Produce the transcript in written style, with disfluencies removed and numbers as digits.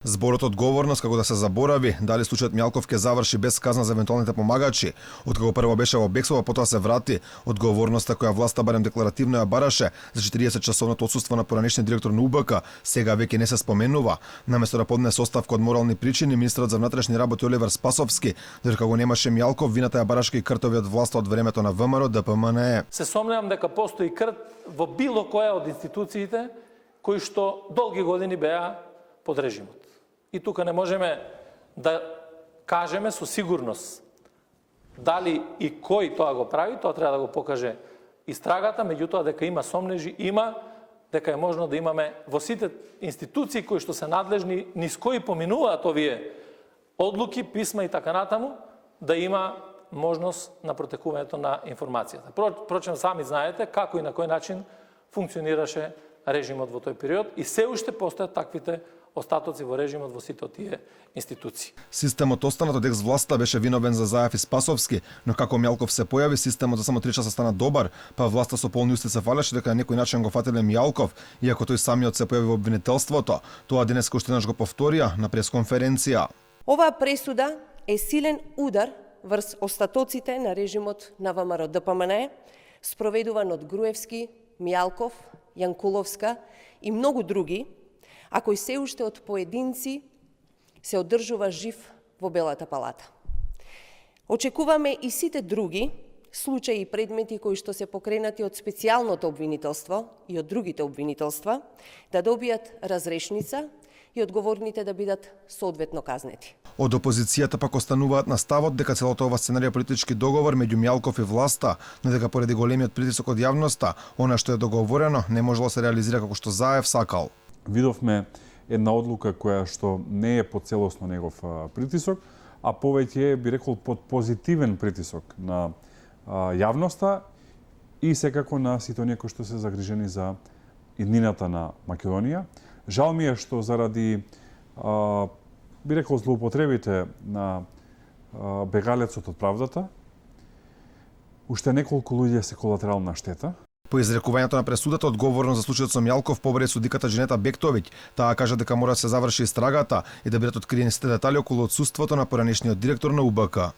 Зборот одговорност како да се заборави дали случајот Мјалков ќе заврши без казна за евентуалните помагачи, откако прво беше во бегство, потоа се врати, одговорноста која власта барем декларативно ја бараше за 40 часовното отсуство на поранешниот директор на УБК, сега веќе не се споменува. Наместо да поднесе оставка од морални причини, министерот за внатрешни работи Оливер Спасовски, додека го немаше Мјалков, вината ја бараше и кртовиот власта од времето на ВМРО, ДПМНЕ. Се сомневам дека постои крт во било која од институциите кои што долги години беа под режимот. И тука не можеме да кажеме со сигурност дали и кој тоа го прави, тоа треба да го покаже истрагата, меѓутоа дека има сомнежи, има, дека е можно да имаме во сите институции кои што се надлежни, низ кои поминуваат овие одлуки, писма и така натаму, да има можност на протекувањето на информацијата. Впрочем, сами знаете како и на кој начин функционираше режимот во тој период и се уште постојат таквите остатоци во режимот во сите тие институции. Системот останат од екс-власта беше виновен за Заев и Спасовски, но како Мјалков се појави, системот за само 3 часа стана добар, па власта со полни усти се фалеше дека на некој начин го фателе Мјалков, иако тој самиот се појави во обвинителството. Тоа денес уште еднаш го повторија на пресконференција. Оваа пресуда е силен удар врз остатоците на режимот на ВМРО ДПМНЕ, спроведуван од Груевски, Мјалков, Јанкуловска и многу други, а кој се уште од поединци се одржува жив во Белата палата. Очекуваме и сите други случаи и предмети кои што се покренати од специјалното обвинителство и од другите обвинителства да добијат разрешница и одговорните да бидат соодветно казнети. Од опозицијата пак остануваат на ставот дека целото ова сценарија политички договор меѓу Мјалков и власта, но дека поради големиот притисок од јавноста, она што е договорено не можело да се реализира како што Заев сакал. Видовме една одлука која што не е под целосно негов притисок, а повеќе би рекол под позитивен притисок на јавноста и секако на сите оние кои што се загрижени за иднината на Македонија. Жал ми е што заради би рекол злоупотребите на бегалецот од правдата, уште неколку луѓе се колатерална штета. По изрекувањето на пресудата, одговорно за случајот со Мјалков побари судиката Женета Бектовиќ. Таа кажа дека мора да се заврши истрагата и да бидат откриени сите детали околу отсуството на поранешниот директор на УБК.